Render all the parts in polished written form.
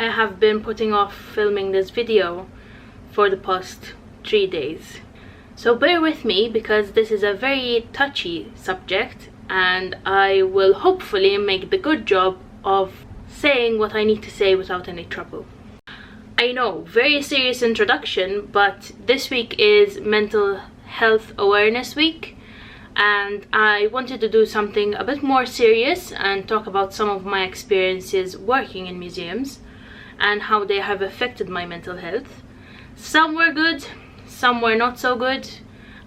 I have been putting off filming this video for the past 3 days. So bear with me because this is a very touchy subject and I will hopefully make the good job of saying what I need to say without any trouble. I know, very serious introduction, but this week is Mental Health Awareness Week and I wanted to do something a bit more serious and talk about some of my experiences working in museums and how they have affected my mental health. Some were good, some were not so good,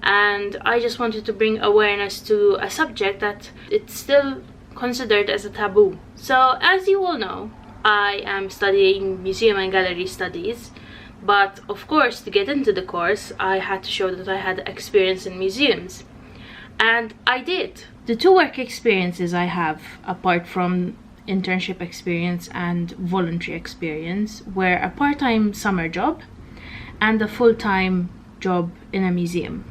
and I just wanted to bring awareness to a subject that it's still considered as a taboo. So as you all know, I am studying museum and gallery studies, but of course to get into the course I had to show that I had experience in museums, and I did. The two work experiences I have, apart from internship experience and voluntary experience, were a part-time summer job and a full-time job in a museum.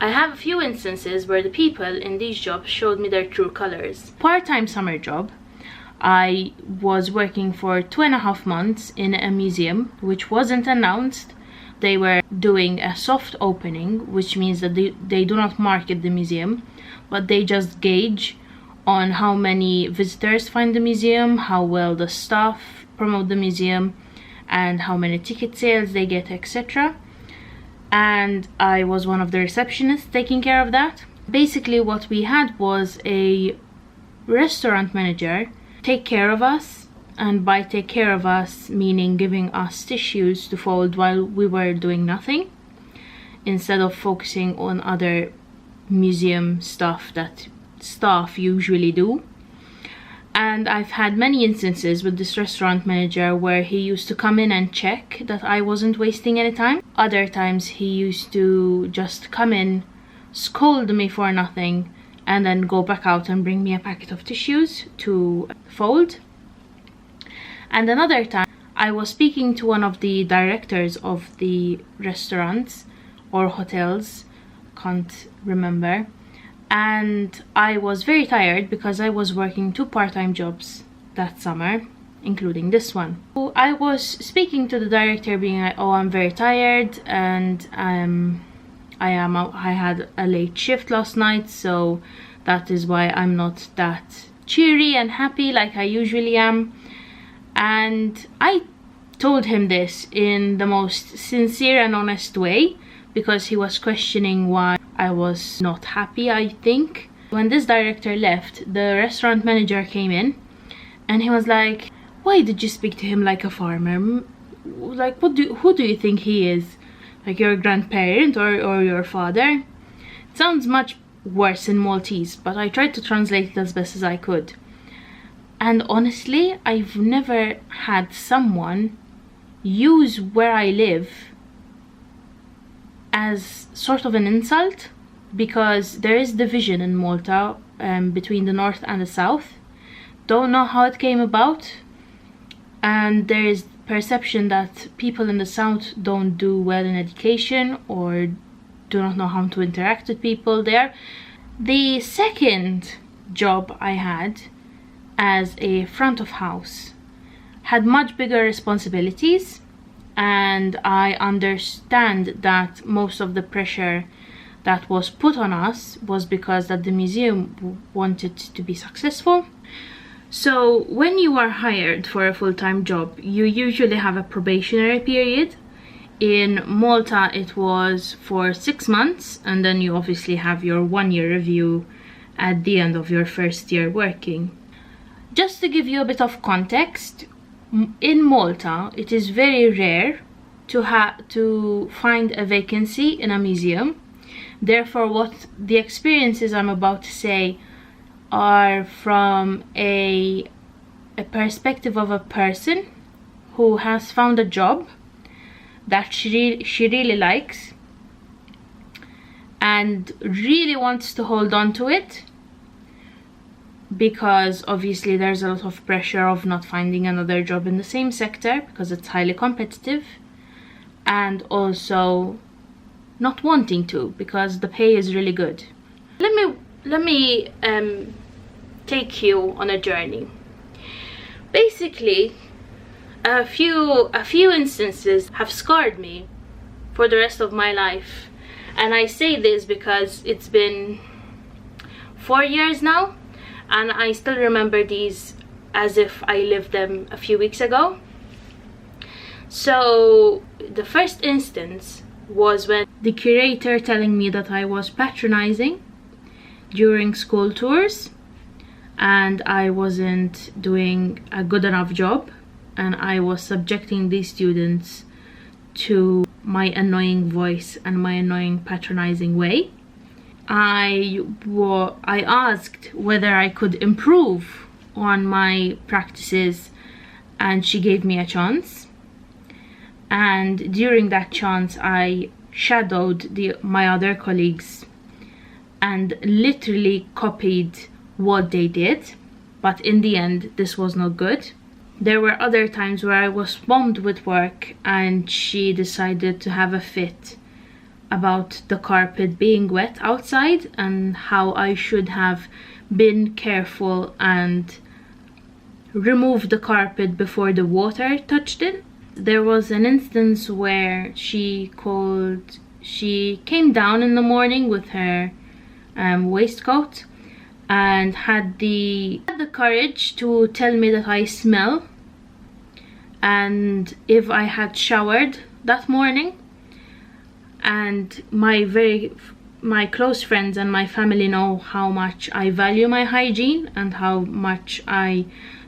I have a few instances where the people in these jobs showed me their true colors. Part-time summer job, I was working for 2.5 months in a museum which wasn't announced. They were doing a soft opening, which means that they do not market the museum, but they just gauge on how many visitors find the museum, how well the staff promote the museum, and how many ticket sales they get, etc. And I was one of the receptionists taking care of that. Basically what we had was a restaurant manager take care of us, and by take care of us meaning giving us tissues to fold while we were doing nothing, instead of focusing on other museum stuff that staff usually do. And I've had many instances with this restaurant manager where he used to come in and check that I wasn't wasting any time. Other times he used to just come in, scold me for nothing, and then go back out and bring me a packet of tissues to fold. And another time I was speaking to one of the directors of the restaurants or hotels, can't remember, and I was very tired because I was working 2 part-time jobs that summer, including this one. So I was speaking to the director being like, oh, I'm very tired and I had a late shift last night, so that is why I'm not that cheery and happy like I usually am. And I told him this in the most sincere and honest way because he was questioning why I was not happy, I think. When this director left, the restaurant manager came in and he was like, why did you speak to him like a farmer? Like, who do you think he is? Like your grandparent or your father? It sounds much worse in Maltese, but I tried to translate it as best as I could. And honestly, I've never had someone use where I live as sort of an insult, because there is division in Malta between the north and the south. Don't know how it came about, and there is perception that people in the south don't do well in education or do not know how to interact with people there. The second job I had as a front of house had much bigger responsibilities, and I understand that most of the pressure that was put on us was because that the museum wanted to be successful. So when you are hired for a full-time job, you usually have a probationary period. In Malta it was for 6 months, and then you obviously have your 1-year review at the end of your first year working. Just to give you a bit of context, in Malta it is very rare to find a vacancy in a museum. Therefore, what the experiences I'm about to say are from a perspective of a person who has found a job that she really likes and really wants to hold on to it, because obviously there's a lot of pressure of not finding another job in the same sector because it's highly competitive, and also not wanting to because the pay is really good. Let me take you on a journey. Basically, a few instances have scarred me for the rest of my life. And I say this because it's been 4 years now, and I still remember these as if I lived them a few weeks ago. So the first instance was when the curator telling me that I was patronizing during school tours and I wasn't doing a good enough job, and I was subjecting these students to my annoying voice and my annoying patronizing way. I asked whether I could improve on my practices, and she gave me a chance. And during that chance I shadowed my other colleagues and literally copied what they did, but in the end this was not good. There were other times where I was swamped with work and she decided to have a fit about the carpet being wet outside and how I should have been careful and removed the carpet before the water touched it. There was an instance where she came down in the morning with her waistcoat and had the courage to tell me that I smell and if I had showered that morning. And my close friends and my family know how much I value my hygiene and how much I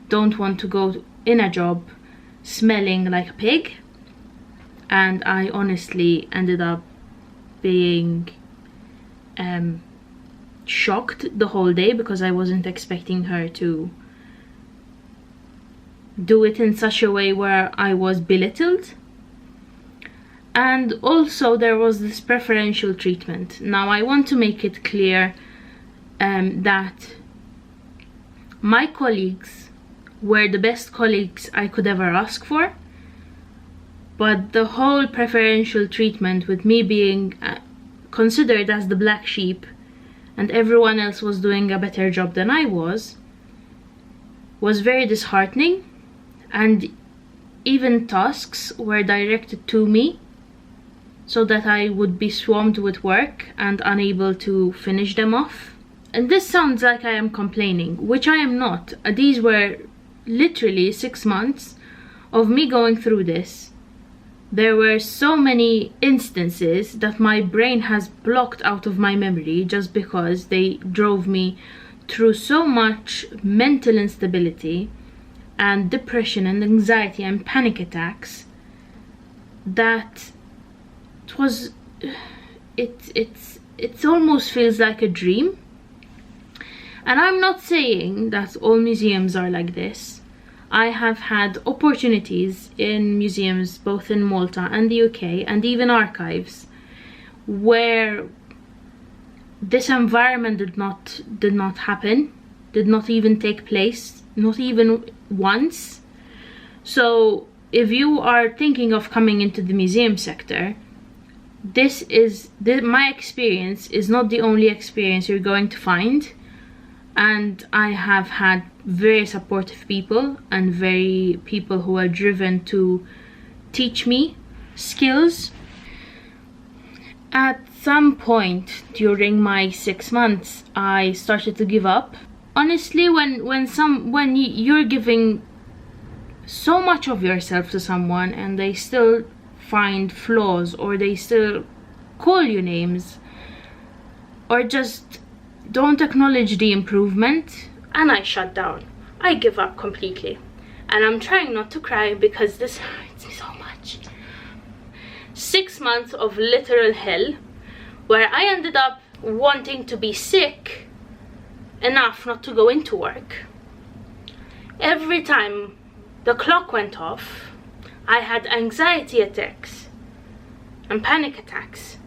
don't want to go in a job smelling like a pig. And I honestly ended up being shocked the whole day because I wasn't expecting her to do it in such a way where I was belittled. And also there was this preferential treatment. Now I want to make it clear that my colleagues were the best colleagues I could ever ask for, but the whole preferential treatment with me being considered as the black sheep and everyone else was doing a better job than I was very disheartening. And even tasks were directed to me so that I would be swamped with work and unable to finish them off. And this sounds like I am complaining, which I am not. These were literally 6 months of me going through this. There were so many instances that my brain has blocked out of my memory just because they drove me through so much mental instability and depression and anxiety and panic attacks that it almost feels like a dream. And I'm not saying that all museums are like this. I have had opportunities in museums both in Malta and the UK and even archives where this environment did not happen, did not even take place, not even once. So if you are thinking of coming into the museum sector, my experience is not the only experience you're going to find. And I have had very supportive people and very people who are driven to teach me skills. At some point during my 6 months, I started to give up. Honestly, when you're giving so much of yourself to someone and they still find flaws or they still call you names or just don't acknowledge the improvement, and I shut down. I give up completely. And I'm trying not to cry because this hurts me so much. 6 months of literal hell where I ended up wanting to be sick enough not to go into work. Every time the clock went off, I had anxiety attacks and panic attacks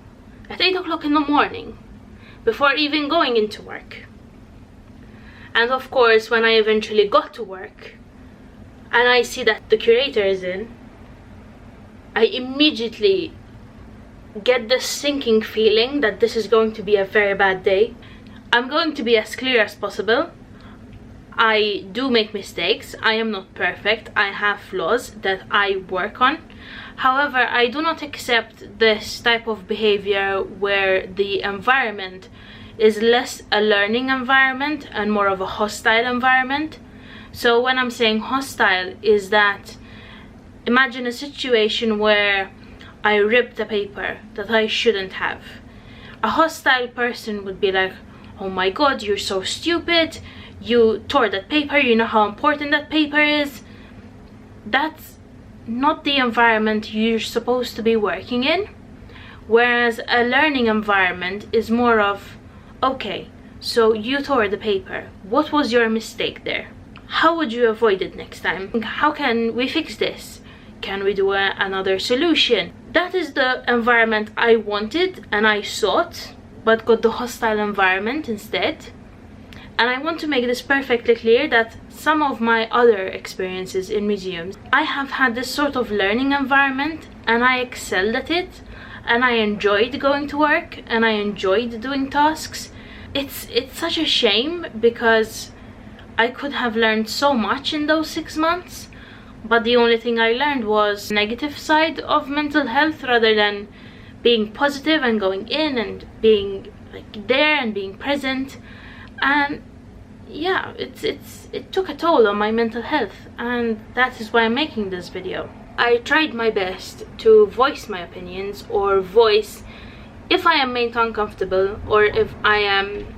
at 8 o'clock in the morning before even going into work. And of course, when I eventually got to work and I see that the curator is in, I immediately get this sinking feeling that this is going to be a very bad day. I'm going to be as clear as possible. I do make mistakes. I am not perfect. I have flaws that I work on. However, I do not accept this type of behavior where the environment is less a learning environment and more of a hostile environment. So when I'm saying hostile, is that imagine a situation where I ripped a paper that I shouldn't have. A hostile person would be like, oh my god, you're so stupid, you tore that paper, you know how important that paper is. That's not the environment you're supposed to be working in. Whereas a learning environment is more of, okay, so you tore the paper, what was your mistake there? How would you avoid it next time? How can we fix this? Can we do another solution? That is the environment I wanted and I sought, but got the hostile environment instead. And I want to make this perfectly clear that some of my other experiences in museums, I have had this sort of learning environment and I excelled at it, and I enjoyed going to work and I enjoyed doing tasks. It's such a shame because I could have learned so much in those 6 months, but the only thing I learned was the negative side of mental health rather than being positive and going in and being like there and being present. And yeah, it took a toll on my mental health, and that is why I'm making this video. I tried my best to voice my opinions, or voice if I am made uncomfortable or if I am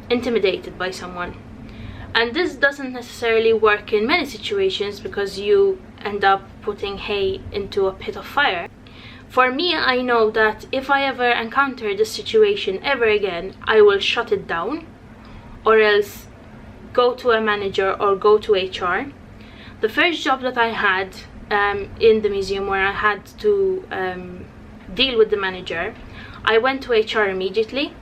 intimidated by someone. And this doesn't necessarily work in many situations because you end up putting hay into a pit of fire. For me, I know that if I ever encounter this situation ever again, I will shut it down or else go to a manager or go to HR. The first job that I had in the museum where I had to deal with the manager, I went to HR immediately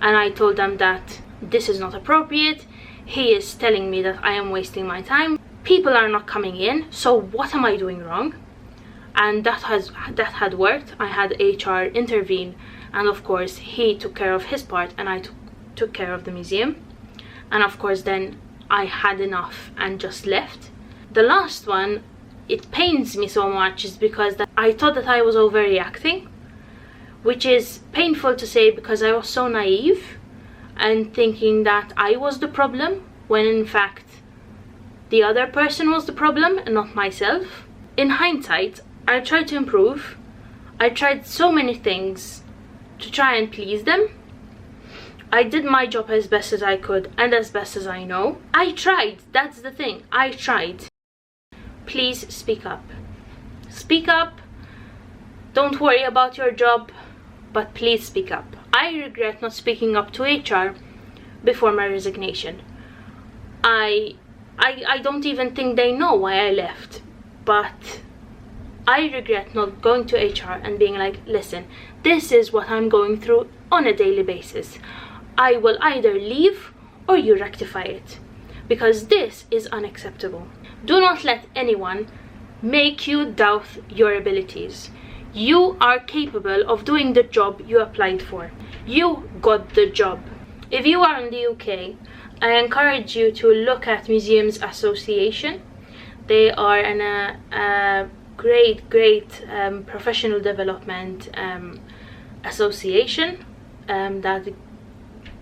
and I told them that this is not appropriate. He is telling me that I am wasting my time. People are not coming in, so what am I doing wrong? And that had worked. I had HR intervene, and of course he took care of his part and I took care of the museum. And of course then I had enough and just left. The last one, it pains me so much, is because I thought that I was overreacting, which is painful to say because I was so naive and thinking that I was the problem when in fact the other person was the problem and not myself. In hindsight, I tried to improve. I tried so many things to try and please them. I did my job as best as I could and as best as I know. I tried, that's the thing, I tried. Please speak up. Speak up. Don't worry about your job, but please speak up. I regret not speaking up to HR before my resignation. I don't even think they know why I left, but I regret not going to HR and being like, listen, this is what I'm going through on a daily basis. I will either leave or you rectify it, because this is unacceptable. Do not let anyone make you doubt your abilities. You are capable of doing the job you applied for. You got the job. If you are in the UK, I encourage you to look at Museums Association. They are a great professional development association that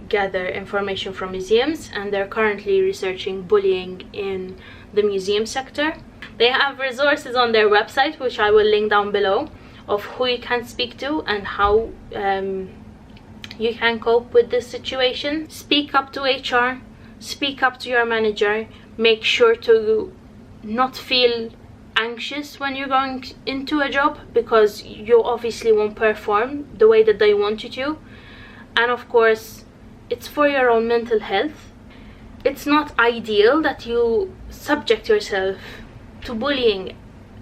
gather information from museums, and they're currently researching bullying in the museum sector. They have resources on their website, which I will link down below, of who you can speak to and how you can cope with this situation. Speak up to HR, speak up to your manager. Make sure to not feel anxious when you're going into a job, because you obviously won't perform the way that they want you to. And of course, it's for your own mental health. It's not ideal that you subject yourself to bullying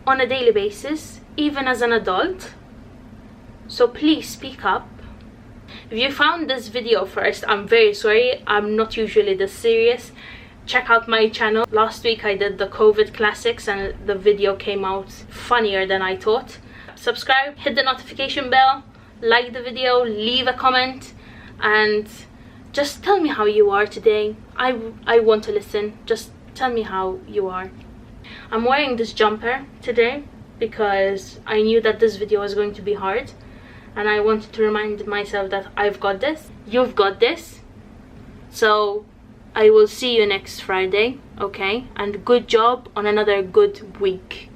on a daily basis, even as an adult. So please speak up. If you found this video first, I'm very sorry. I'm not usually this serious. Check out my channel. Last week I did the COVID classics and the video came out funnier than I thought. Subscribe, hit the notification bell, like the video, leave a comment, and just tell me how you are today. I want to listen. Just tell me how you are. I'm wearing this jumper today because I knew that this video was going to be hard, and I wanted to remind myself that I've got this, you've got this. So I will see you next Friday, okay? And good job on another good week,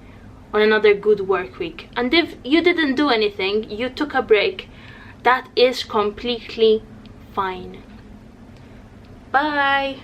on another good work week. And if you didn't do anything, you took a break, that is completely fine. Bye.